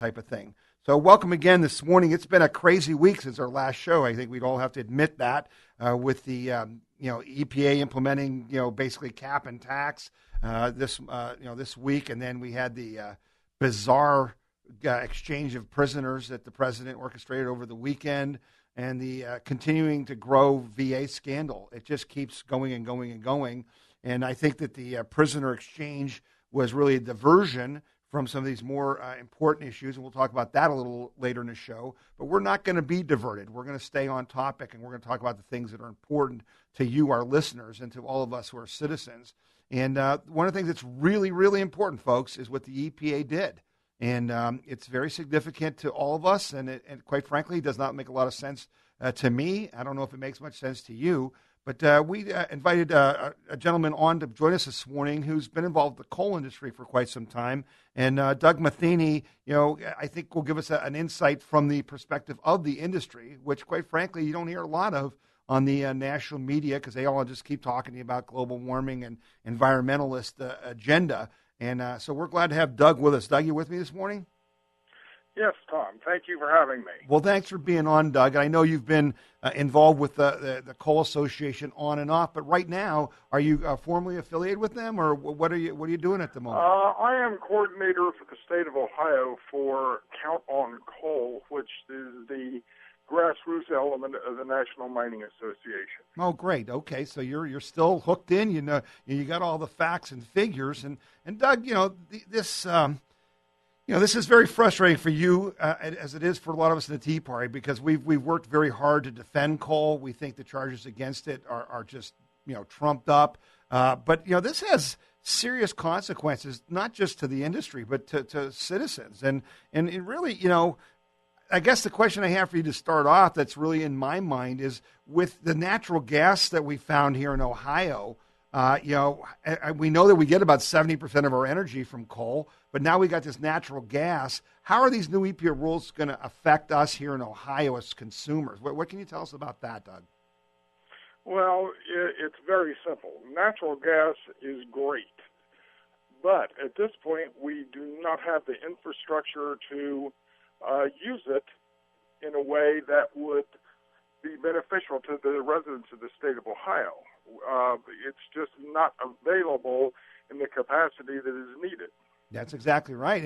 type of thing. So welcome again this morning. It's been a crazy week since our last show. I think we'd all have to admit that with the EPA implementing basically cap and tax this week, and then we had the bizarre exchange of prisoners that the president orchestrated over the weekend, and the continuing to grow VA scandal. It just keeps going and going and going. And I think that the prisoner exchange was really a diversion from some of these more important issues, and we'll talk about that a little later in the show. But we're not going to be diverted. We're going to stay on topic, and we're going to talk about the things that are important to you, our listeners, and to all of us who are citizens. And one of the things that's really, really important, folks, is what the EPA did. And it's very significant to all of us, and quite frankly, does not make a lot of sense to me. I don't know if it makes much sense to you. But we invited a gentleman on to join us this morning who's been involved with the coal industry for quite some time. And Doug Matheney, I think will give us an insight from the perspective of the industry, which, quite frankly, you don't hear a lot of on the national media because they all just keep talking to you about global warming and environmentalist agenda. And so we're glad to have Doug with us. Doug, you with me this morning? Yes, Tom. Thank you for having me. Well, thanks for being on, Doug. I know you've been involved with the Coal Association on and off, but right now, are you formally affiliated with them, or what are you doing at the moment? I am coordinator for the state of Ohio for Count on Coal, which is the grassroots element of the National Mining Association. Oh, great. Okay, so you're still hooked in. You got all the facts and figures, and Doug, this. This is very frustrating for you, as it is for a lot of us in the Tea Party, because we've worked very hard to defend coal. We think the charges against it are just trumped up. But this has serious consequences, not just to the industry, but to citizens. And it really, I guess the question I have for you to start off, that's really in my mind, is with the natural gas that we found here in Ohio. We know that we get about 70% of our energy from coal, but now we got this natural gas. How are these new EPA rules going to affect us here in Ohio as consumers? What can you tell us about that, Doug? Well, it's very simple. Natural gas is great, but at this point, we do not have the infrastructure to use it in a way that would be beneficial to the residents of the state of Ohio. It's just not available in the capacity that is needed. That's exactly right.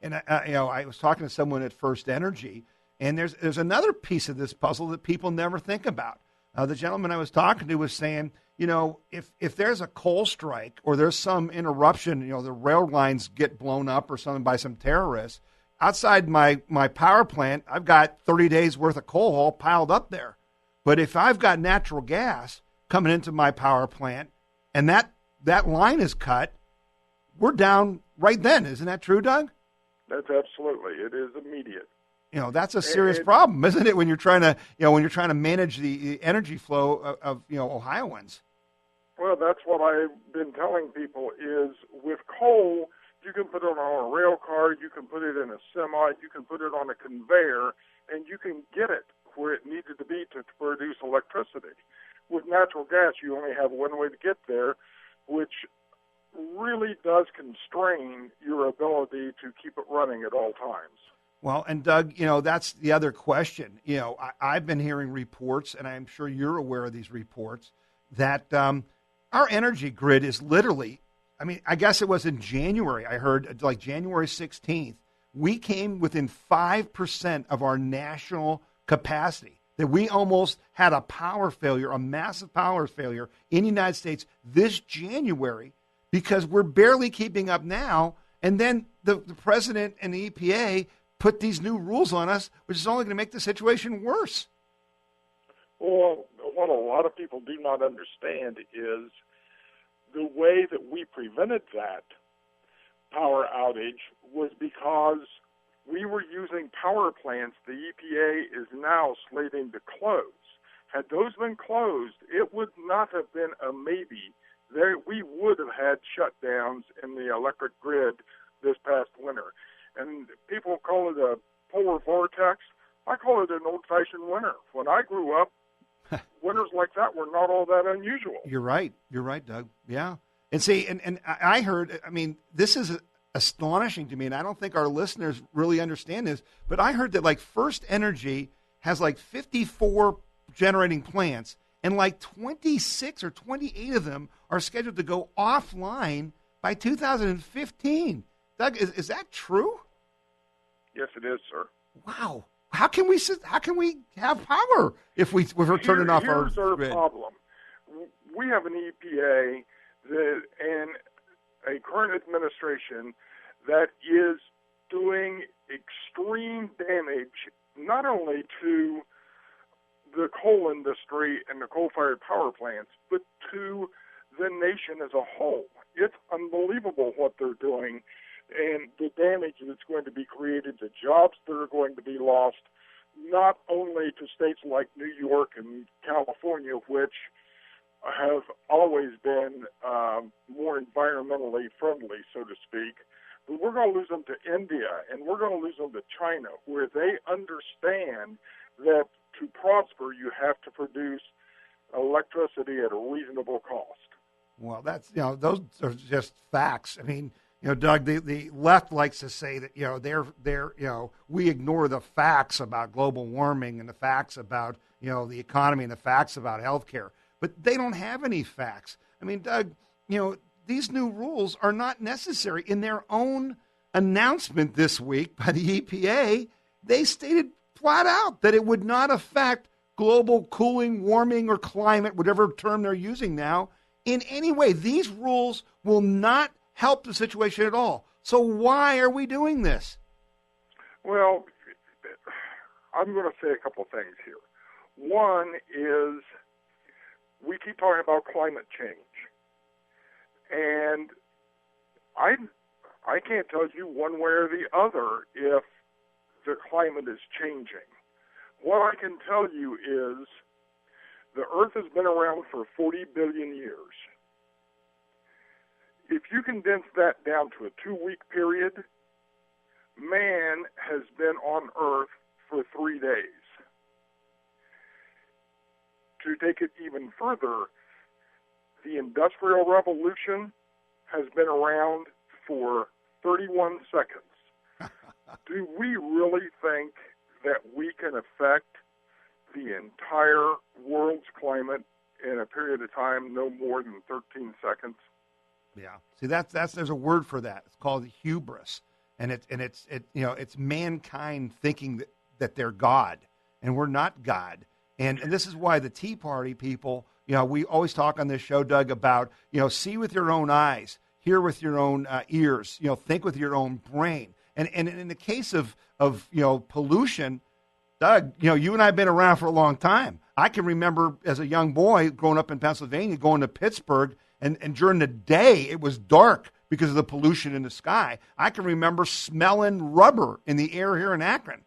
And I was talking to someone at First Energy, and there's another piece of this puzzle that people never think about. The gentleman I was talking to was saying, if there's a coal strike or there's some interruption, the rail lines get blown up or something by some terrorists, outside my power plant, I've got 30 days worth of coal all piled up there. But if I've got natural gas coming into my power plant and that line is cut, we're down right then. Isn't that true, Doug? That's absolutely. It is immediate. That's a serious problem, isn't it? When you're trying to manage the energy flow of Ohioans. Well, that's what I've been telling people is with coal, you can put it on a rail car, you can put it in a semi, you can put it on a conveyor, and you can get it where it needed to be to produce electricity. With natural gas, you only have one way to get there, which really does constrain your ability to keep it running at all times. Well, and Doug, that's the other question. I've been hearing reports, and I'm sure you're aware of these reports, that our energy grid is literally, I guess it was in January, I heard like January 16th, we came within 5% of our national capacity, that we almost had a power failure, a massive power failure in the United States this January because we're barely keeping up now. And then the president and the EPA put these new rules on us, which is only going to make the situation worse. Well, what a lot of people do not understand is the way that we prevented that power outage was because we were using power plants the EPA is now slating to close. Had those been closed, it would not have been a maybe. We would have had shutdowns in the electric grid this past winter. And people call it a polar vortex. I call it an old-fashioned winter. When I grew up, winters like that were not all that unusual. You're right. You're right, Doug. Yeah. And see, and I heard, this is astonishing to me, and I don't think our listeners really understand this, but I heard that like First Energy has like 54 generating plants, and like 26 or 28 of them are scheduled to go offline by 2015. Doug, is that true? Yes, it is, sir. Wow. How can we have power if we're turning off our Here's our grid? problem. We have an EPA and a current administration that is doing extreme damage not only to the coal industry and the coal-fired power plants, but to the nation as a whole. It's unbelievable what they're doing and the damage that's going to be created, the jobs that are going to be lost, not only to states like New York and California, which have always been more environmentally friendly, so to speak, but we're going to lose them to India, and we're going to lose them to China, where they understand that to prosper, you have to produce electricity at a reasonable cost. Well, those are just facts. I mean, Doug, the left likes to say that, we ignore the facts about global warming and the facts about, the economy and the facts about healthcare, but they don't have any facts. I mean, Doug, these new rules are not necessary. In their own announcement this week by the EPA, they stated flat out that it would not affect global cooling, warming, or climate, whatever term they're using now, in any way. These rules will not help the situation at all. So why are we doing this? Well, I'm going to say a couple things here. One is we keep talking about climate change. And I can't tell you one way or the other if the climate is changing. What I can tell you is the Earth has been around for 40 billion years. If you condense that down to a 2-week period, man has been on Earth for 3 days. To take it even further, the Industrial Revolution has been around for 31 seconds. Do we really think that we can affect the entire world's climate in a period of time no more than 13 seconds? Yeah. See, there's a word for that. It's called hubris, and it's mankind thinking that they're God, and we're not God. And this is why the Tea Party people, we always talk on this show, Doug, about see with your own eyes, hear with your own ears, think with your own brain. And in the case of pollution, Doug, you and I have been around for a long time. I can remember as a young boy growing up in Pennsylvania, going to Pittsburgh, and during the day it was dark because of the pollution in the sky. I can remember smelling rubber in the air here in Akron.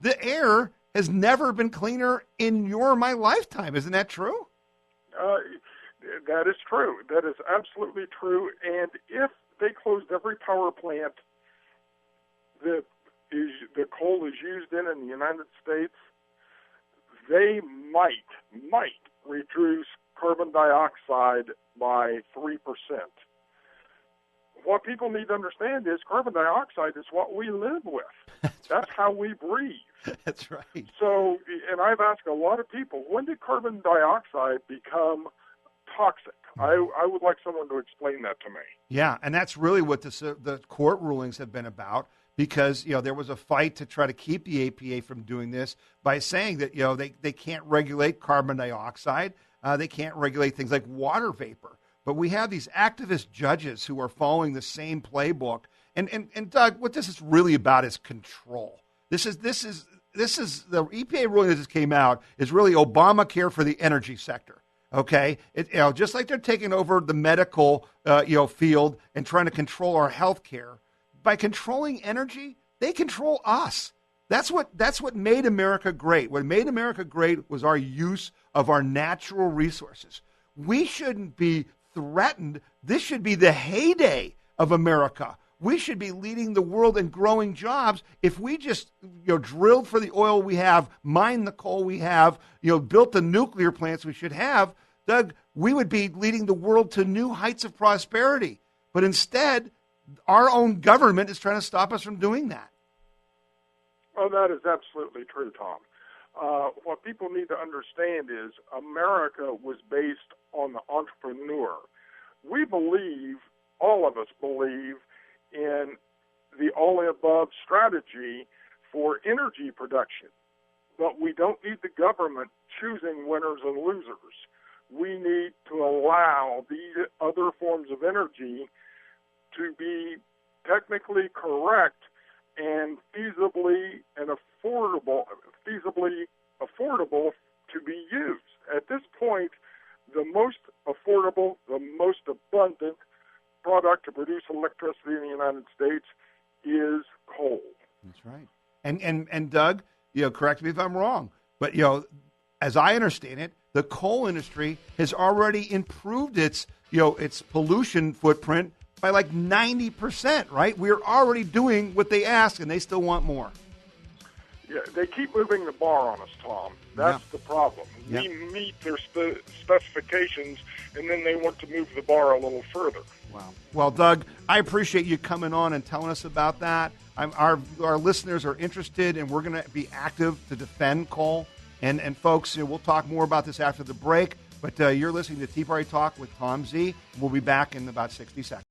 The air has never been cleaner in your or my lifetime. Isn't that true? That is true. That is absolutely true. And if they closed every power plant that the coal is used in the United States, they might reduce carbon dioxide by 3%. What people need to understand is carbon dioxide is what we live with. That's how we breathe. That's right. So, and I've asked a lot of people, when did carbon dioxide become toxic? I would like someone to explain that to me. Yeah, and that's really what the court rulings have been about, because there was a fight to try to keep the EPA from doing this by saying that they can't regulate carbon dioxide, they can't regulate things like water vapor. But we have these activist judges who are following the same playbook. And Doug, what this is really about is control. This is the EPA ruling that just came out is really Obamacare for the energy sector. Okay, just like they're taking over the medical field and trying to control our health care. By controlling energy, they control us. That's what made America great. What made America great was our use of our natural resources. We shouldn't be threatened. This should be the heyday of America. We should be leading the world in growing jobs. If we just drilled for the oil we have, mined the coal we have, built the nuclear plants we should have, Doug, we would be leading the world to new heights of prosperity. But instead, our own government is trying to stop us from doing that. Oh, that is absolutely true, Tom. What people need to understand is America was based on the entrepreneur. We believe, all of us believe, in the all-of-the-above strategy for energy production. But we don't need the government choosing winners and losers. We need to allow these other forms of energy to be technically correct and feasibly affordable to be used. At this point, the most affordable, the most abundant product to produce electricity in the United States is coal. That's right. And Doug, correct me if I'm wrong, but as I understand it, the coal industry has already improved its pollution footprint by like 90%, right? We're already doing what they ask, and they still want more. Yeah, they keep moving the bar on us, Tom. That's the problem. Yeah. We meet their specifications, and then they want to move the bar a little further. Wow. Well, Doug, I appreciate you coming on and telling us about that. Our listeners are interested, and we're going to be active to defend coal. And folks, we'll talk more about this after the break. But you're listening to Tea Party Talk with Tom Z. We'll be back in about 60 seconds.